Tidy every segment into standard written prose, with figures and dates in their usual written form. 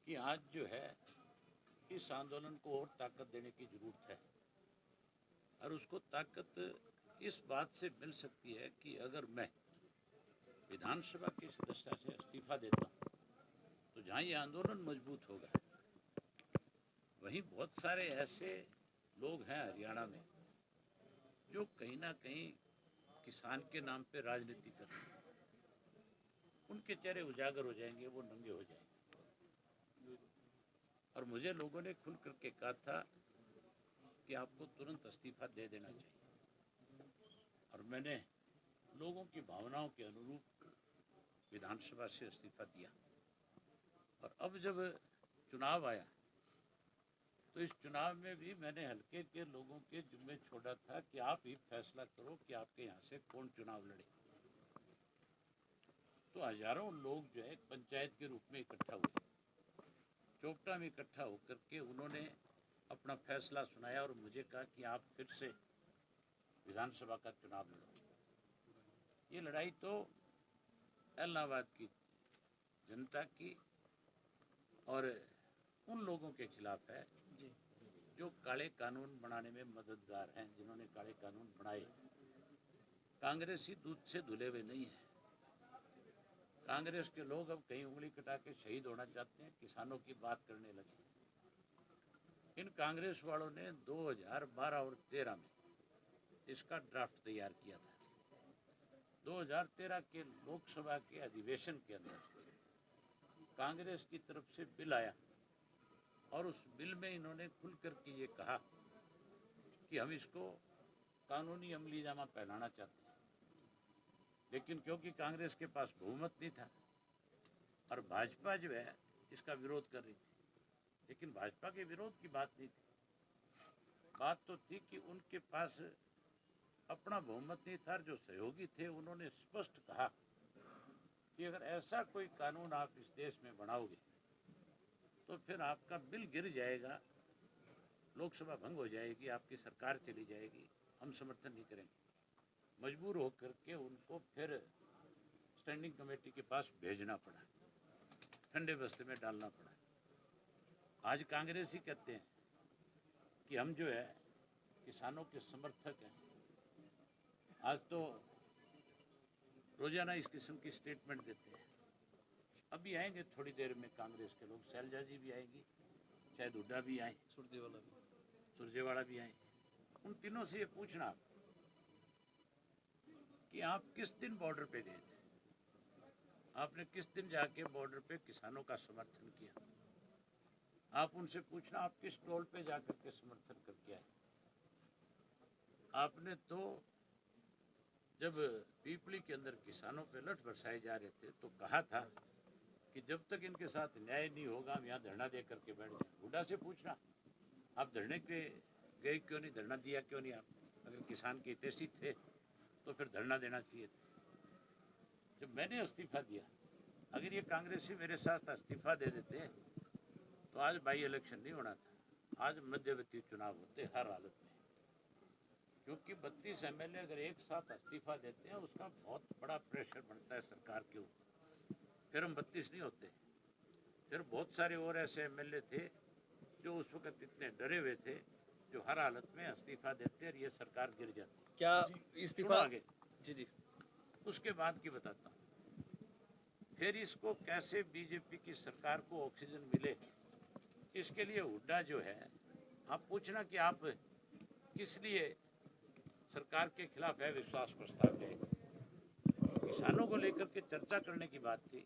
कि आज जो है इस आंदोलन को और ताकत देने की जरूरत है और उसको ताकत इस बात से मिल सकती है कि अगर मैं विधानसभा की सदस्यता से इस्तीफा देता हूँ तो जहाँ ये आंदोलन मजबूत होगा, वहीं बहुत सारे ऐसे लोग हैं हरियाणा में जो कहीं ना कहीं किसान के नाम पे राजनीति कर रहे हैं, उनके चेहरे उजागर हो जाएंगे, वो नंगे हो जाएंगे। और मुझे लोगों ने खुल करके कहा था कि आपको तुरंत इस्तीफा दे देना चाहिए, और मैंने लोगों की भावनाओं के अनुरूप विधानसभा से इस्तीफा दिया। और अब जब चुनाव आया तो इस चुनाव में भी मैंने हल्के के लोगों के जिम्मे छोड़ा था कि आप ही फैसला करो कि आपके यहाँ से कौन चुनाव लड़े। तो हजारों लोग जो है पंचायत के रूप में इकट्ठा हुए, चोपटा में इकट्ठा होकर के उन्होंने अपना फैसला सुनाया और मुझे कहा कि आप फिर से विधानसभा का चुनाव लड़ो। ये लड़ाई तो इलाहाबाद की जनता की और उन लोगों के खिलाफ है जो काले कानून बनाने में मददगार हैं, जिन्होंने काले कानून बनाए। कांग्रेसी दूध से धुले हुए नहीं है। कांग्रेस के लोग अब कहीं उंगली कटा के शहीद होना चाहते हैं, किसानों की बात करने लगे। इन कांग्रेस वालों ने 2012 और 13 में इसका ड्राफ्ट तैयार किया था। 2013 के लोकसभा के अधिवेशन के अंदर कांग्रेस की तरफ से बिल आया और उस बिल में इन्होंने खुल करके ये कहा कि हम इसको कानूनी अमलीजामा पहनाना चाहते हैं, लेकिन क्योंकि कांग्रेस के पास बहुमत नहीं था और भाजपा जो है इसका विरोध कर रही थी, लेकिन भाजपा के विरोध की बात नहीं थी। बात तो थी कि उनके पास अपना बहुमत नहीं था। जो सहयोगी थे उन्होंने स्पष्ट कहा कि अगर ऐसा कोई कानून आप इस देश में बनाओगे तो फिर आपका बिल गिर जाएगा, लोकसभा भंग हो जाएगी, आपकी सरकार चली जाएगी, हम समर्थन नहीं करेंगे। मजबूर होकर के उनको फिर स्टैंडिंग कमेटी के पास भेजना पड़ा, ठंडे बस्ते में डालना पड़ा। आज कांग्रेस ही कहते हैं कि हम जो है किसानों के समर्थक हैं। आज तो रोजाना इस किस्म की स्टेटमेंट देते हैं। अभी आएंगे थोड़ी देर में कांग्रेस के लोग, शैलजा जी भी आएंगी, शायद हुड्डा भी आए, सुरजेवाला भी आए। उन तीनों से ये पूछना आप कि आप किस दिन बॉर्डर पे गए थे, आपने किस दिन जाके बॉर्डर पे किसानों का समर्थन किया। आप उनसे पूछना आप किस टोल पे जाकर के समर्थन करके आए। आपने तो जब पीपली के अंदर किसानों पे लठ बरसाए जा रहे थे तो कहा था कि जब तक इनके साथ न्याय नहीं होगा हम यहाँ धरना दे करके बैठ जाए। हुड्डा से पूछना आप धरने पे गए क्यों नहीं, धरना दिया क्यों नहीं। आप अगर किसान के हितैषी थे तो फिर धरना देना चाहिए था। जब मैंने इस्तीफा दिया, अगर ये कांग्रेसी मेरे साथ इस्तीफा दे देते तो आज बाई इलेक्शन नहीं होना था, आज मध्यवर्ती चुनाव होते हर हालत में। क्योंकि 32 एमएलए अगर एक साथ इस्तीफा देते हैं उसका बहुत बड़ा प्रेशर बनता है सरकार के ऊपर, फिर हम 32 नहीं होते। फिर बहुत सारे और ऐसे एमएलए थे जो उस वक्त इतने डरे हुए थे जो हर हालत में इस्तीफा देते और ये सरकार गिर जाती। क्या इस्तीफा आगे जी उसके बाद की बताता हूँ। फिर इसको कैसे बीजेपी की सरकार को ऑक्सीजन मिले, इसके लिए हुड्डा जो है, आप पूछना कि आप किस लिए सरकार के खिलाफ है विश्वास प्रस्ताव गए। किसानों को लेकर के चर्चा करने की बात थी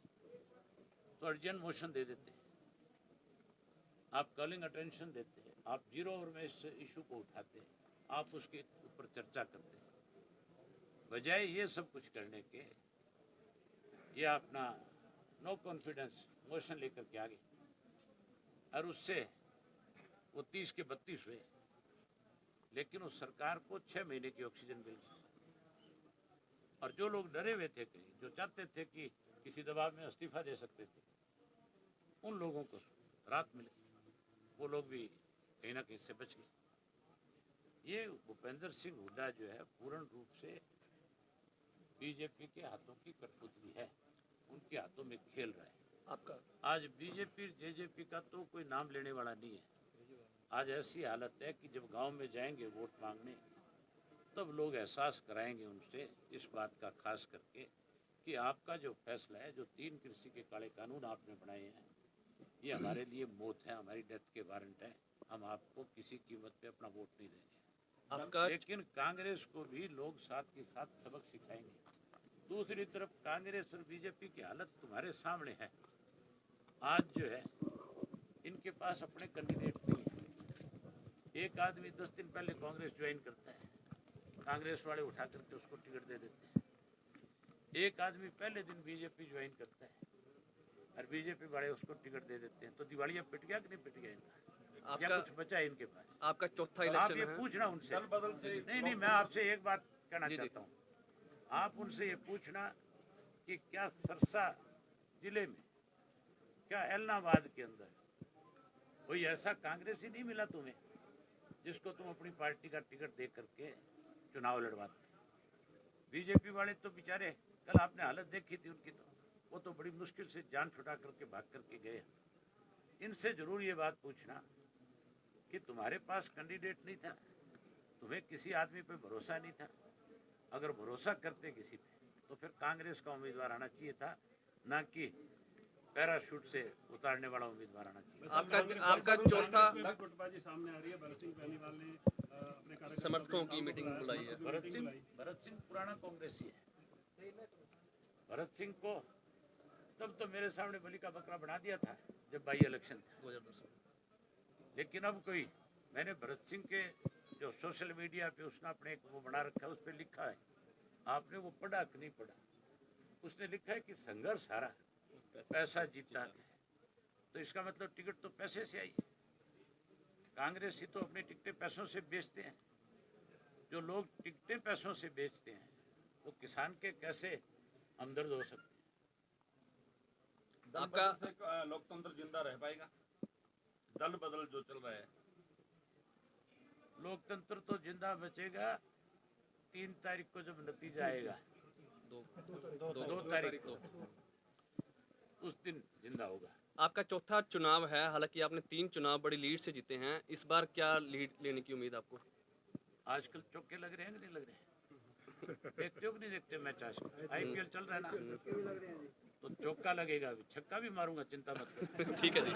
तो अर्जेंट मोशन दे देते, आप कॉलिंग अटेंशन देते, आप 0 ओवर में इस इशू को उठाते, आप उसके ऊपर चर्चा करते। बजाय ये सब कुछ करने के ये अपना नो कॉन्फिडेंस मोशन लेकर के आगे, और उससे वो 30 के 32 हुए, लेकिन उस सरकार को 6 महीने की ऑक्सीजन मिल गई। और जो लोग डरे हुए थे, कहीं जो चाहते थे कि किसी दबाव में इस्तीफा दे सकते थे, उन लोगों को राहत मिली, वो लोग भी कहीं ना कहीं से बच गए। ये भूपेंद्र सिंह हुड्डा जो है पूर्ण रूप से बीजेपी के हाथों की कठपुतली है, उनके हाथों में खेल रहा है। आपका आज बीजेपी जेजेपी का तो कोई नाम लेने वाला नहीं है। आज ऐसी हालत है कि जब गांव में जाएंगे वोट मांगने तब लोग एहसास कराएंगे उनसे इस बात का, खास करके कि आपका जो फैसला है, जो 3 कृषि के काले कानून आपने बनाए हैं, ये हमारे लिए मौत है, हमारी डेथ के वारंट है। हम आपको किसी कीमत पे अपना वोट नहीं देंगे। आपका लेकिन कांग्रेस को भी लोग साथ के साथ सबक सिखाएंगे। दूसरी तरफ कांग्रेस और बीजेपी की हालत तुम्हारे सामने है। आज जो है इनके पास अपने कैंडिडेट नहीं है। एक आदमी 10 दिन पहले कांग्रेस ज्वाइन करता है, कांग्रेस वाले उठा करके उसको टिकट दे देते हैं। एक आदमी पहले दिन बीजेपी ज्वाइन करता है और बीजेपी वाले उसको टिकट दे देते हैं। तो दिवालिया पिट गया कि नहीं पिट गया इनका? या आपका कुछ बचा है इनके पास? आपका चौथा आप इलेक्शन ये है। पूछना उनसे। दल बदल से नहीं, मैं आपसे एक बात कहना जी, जी। चाहता हूँ। आप उनसे ये पूछना कि क्या सरसा जिले में, क्या एलनाबाद के अंदर कोई ऐसा कांग्रेसी नहीं मिला तुम्हें जिसको तुम अपनी पार्टी का टिकट दे करके चुनाव लड़वाते? बीजेपी वाले तो बेचारे, कल आपने हालत देखी थी उनकी, तो वो तो बड़ी मुश्किल से जान छुटा करके भाग करके गए। इनसे जरूर ये बात पूछना कि तुम्हारे पास कैंडिडेट नहीं था, तुम्हें किसी आदमी पे भरोसा नहीं था। अगर भरोसा करते किसी पे तो फिर कांग्रेस का उम्मीदवार आना चाहिए था, ना कि पैराशूट से उतारने वाला उम्मीदवार आना चाहिए। आपका चौथा गुटबाजी सामने आ रही है। भरत सिंह बेनीवाल ने अपने कार्यकर्ताओं समर्थकों की मीटिंग बुलाई है। भरत सिंह पुराना कांग्रेसी है। भरत सिंह को तब तो मेरे सामने बलि का बकरा बना दिया था जब बाई इलेक्शन था। 2010 में। लेकिन अब कोई, मैंने भरत सिंह के जो सोशल मीडिया पे उसने अपने एक वो बना रखा है, उस पर लिखा है, आपने वो पढ़ा कि नहीं पढ़ा? उसने लिखा है कि संघर्ष हारा, पैसा जीता है। तो इसका मतलब टिकट तो पैसे से आई है। कांग्रेस ही तो अपनी टिकटें पैसों से बेचते हैं। जो लोग टिकटें पैसों से बेचते हैं वो किसान के कैसे हमदर्द हो सकते हैं? दल आपका- बदल से लोकतंत्र जिंदा रह पाएगा? दल बदल जो चल रहा है, लोकतंत्र तो जिंदा बचेगा 3 तारीख को जब नतीजा आएगा। 2 तारीख को उस दिन जिंदा होगा। आपका चौथा चुनाव है। हालांकि आपने 3 चुनाव बड़ी लीड से जीते हैं, इस बार क्या लीड लेने की उम्मीद आपको? आजकल चौके लग रहे हैं कि नहीं लग रहे हैं? देखते हो कि नहीं देखते मैच? आजकल IPL चल रहा है ना, तो चौका लगेगा, छक्का भी मारूंगा, चिंता मत करो। ठीक है जी।